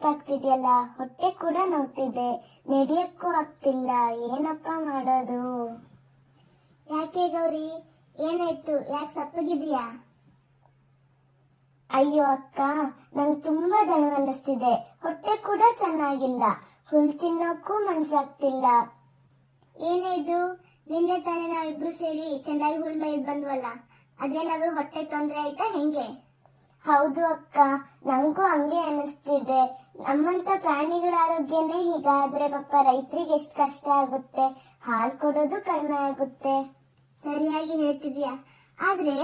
ಸುಸ್ತಾಗ್ತಿದ್ಯಲ್ಲ, ಹೊಟ್ಟೆ ಕೂಡ ನೋವ್ತಿದೆ, ನಡೆಯಕ್ಕೂ ಆಗ್ತಿಲ್ಲ. ಏನಪ್ಪ ಮಾಡೋದು? ಯಾಕೆ ಗೌರಿ, ಏನಾಯ್ತು? ಯಾಕೆ ಸಪ್ಪಗಿದೀಯಾ? ಅಯ್ಯೋ ಅಕ್ಕ, ನಂಗೆ ತುಂಬಾ ದಣು ಅನ್ನಿಸ್ತಿದೆ. ಹೊಟ್ಟೆ ಕೂಡ ಚೆನ್ನಾಗಿಲ್ಲ. ಹುಲ್ ತಿನ್ನೋಕ್ಕೂ ಮನ್ಸಾಗ್ತಿಲ್ಲ. ಏನೇ ಇದು? ನಿನ್ನೆ ತಾನೇ ನಾವಿಬ್ರು ಸೇರಿ ಚೆನ್ನಾಗಿ ಹುಲ್ ಮೇಯ್ದು ಬಂದ್ವಲ್ಲ, ಅದೇನಾದ್ರೂ ಹೊಟ್ಟೆ ತೊಂದ್ರೆ ಆಯ್ತಾ ಹೆಂಗೆ? ಹೌದು ಅಕ್ಕ, ನಂಗೂ ಹಂಗೆ ಅನಿಸ್ತಿದೆ. ನಮ್ಮಂತ ಪ್ರಾಣಿಗಳ ಆರೋಗ್ಯನೇ ಹೀಗಾದ್ರೆ ಪಾಪ ರೈತರಿಗೆ ಎಷ್ಟು ಕಷ್ಟ ಆಗುತ್ತೆ. ಹಾಲು ಕೊಡೋದು ಕಡಿಮೆ ಆಗುತ್ತೆ. ಸರಿಯಾಗಿ ಹೇಳ್ತಿದ್ಯಾ. ಆದ್ರೆ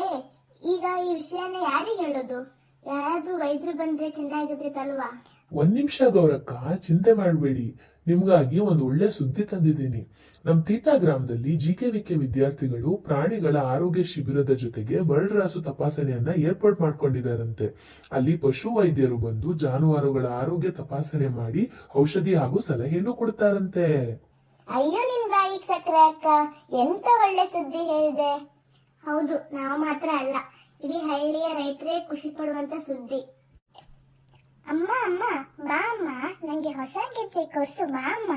ಈಗ ಈ ವಿಷಯನ ಯಾರಿಗೆ ಹೇಳೋದು? ಯಾರಾದ್ರೂ ವೈದ್ಯರು ಬಂದ್ರೆ ಚೆನ್ನಾಗಿರ್ತಿತ್ತಲ್ವಾ? ಒಂದ್ ನಿಮಿಷ ಗೌರಕ್ಕ, ಚಿಂತೆ ಮಾಡಬೇಡಿ. ನಿಮ್ಗಾಗಿ ಒಂದು ಒಳ್ಳೆ ಸುದ್ದಿ ತಂದಿದ್ದೀನಿ. ನಮ್ ತೀತಾ ಗ್ರಾಮದಲ್ಲಿ ಜಿಕೆವಿಕೆ ವಿದ್ಯಾರ್ಥಿಗಳು ಪ್ರಾಣಿಗಳ ಆರೋಗ್ಯ ಶಿಬಿರದ ಜೊತೆಗೆ ಬರಡ್ರಾಸು ತಪಾಸಣೆಯನ್ನ ಏರ್ಪಾಡು ಮಾಡ್ಕೊಂಡಿದ್ದಾರಂತೆ. ಅಲ್ಲಿ ಪಶು ವೈದ್ಯರು ಬಂದು ಜಾನುವಾರುಗಳ ಆರೋಗ್ಯ ತಪಾಸಣೆ ಮಾಡಿ ಔಷಧಿ ಹಾಗೂ ಸಲಹೆಯನ್ನು ಕೊಡ್ತಾರಂತೆ. ಅಯ್ಯೋ ನಿನ್ ಬಾಯಿಗೆ ಸಕ್ಕರೆ ಅಕ್ಕ, ಎಂತ ಒಳ್ಳೆ ಸುದ್ದಿ ಹೇಳಿದೆ. ಹೌದು, ನಾವು ಮಾತ್ರ ಅಲ್ಲ, ಇಡೀ ಹಳ್ಳಿಯ ರೈತರೇ ಖುಷಿ ಪಡುವಂತ ಸುದ್ದಿ. ಅಮ್ಮ ಅಮ್ಮ ಬಾ ಅಮ್ಮ, ನಂಗೆ ಹೊಸ ಗೆಜ್ಜೆ ಕೊಡ್ಸು ಬಾ ಅಮ್ಮ.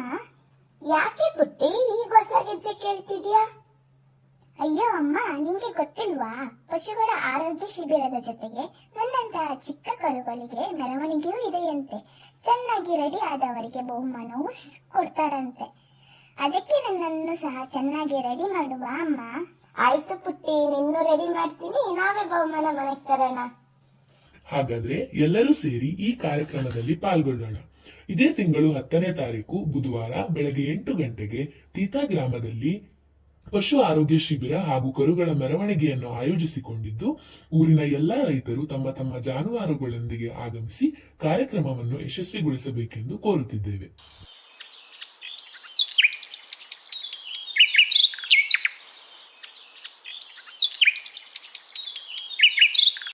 ಯಾಕೆ ಪುಟ್ಟಿ ಈಗ ಹೊಸ ಗೆಜ್ಜೆ ಕೇಳ್ತಿದ್ಯಾ? ಅಯ್ಯೋ ಅಮ್ಮ, ನಿಮ್ಗೆ ಗೊತ್ತಿಲ್ವಾ? ಪಶುಗಳ ಆರೋಗ್ಯ ಶಿಬಿರದ ಜೊತೆಗೆ ನನ್ನಂತಹ ಚಿಕ್ಕ ಕರುಗಳಿಗೆ ಮೆರವಣಿಗೆಯೂ ಇದೆಯಂತೆ. ಚೆನ್ನಾಗಿ ರೆಡಿ ಆದವರಿಗೆ ಬಹುಮಾನವೂ ಕೊಡ್ತಾರಂತೆ. ಅದಕ್ಕೆ ನನ್ನನ್ನು ಸಹ ಚೆನ್ನಾಗಿ ರೆಡಿ ಮಾಡುವ ಅಮ್ಮ. ಆಯ್ತು ಪುಟ್ಟಿ, ನಿನ್ನೂ ರೆಡಿ ಮಾಡ್ತೀನಿ. ನಾವೇ ಬಹುಮಾನ ಮನೆಗೆ ತರೋಣ. ಹಾಗಾದ್ರೆ ಎಲ್ಲರೂ ಸೇರಿ ಈ ಕಾರ್ಯಕ್ರಮದಲ್ಲಿ ಪಾಲ್ಗೊಳ್ಳೋಣ. ಇದೇ ತಿಂಗಳು 10ನೇ ತಾರೀಕು ಬುಧವಾರ ಬೆಳಗ್ಗೆ 8 ಗಂಟೆಗೆ ತೀತಾ ಗ್ರಾಮದಲ್ಲಿ ಪಶು ಆರೋಗ್ಯ ಶಿಬಿರ ಹಾಗೂ ಕರುಗಳ ಮೆರವಣಿಗೆಯನ್ನು ಆಯೋಜಿಸಿಕೊಂಡಿದ್ದು, ಊರಿನ ಎಲ್ಲಾ ರೈತರು ತಮ್ಮ ತಮ್ಮ ಜಾನುವಾರುಗಳೊಂದಿಗೆ ಆಗಮಿಸಿ ಕಾರ್ಯಕ್ರಮವನ್ನು ಯಶಸ್ವಿಗೊಳಿಸಬೇಕೆಂದು ಕೋರುತ್ತಿದ್ದೇವೆ.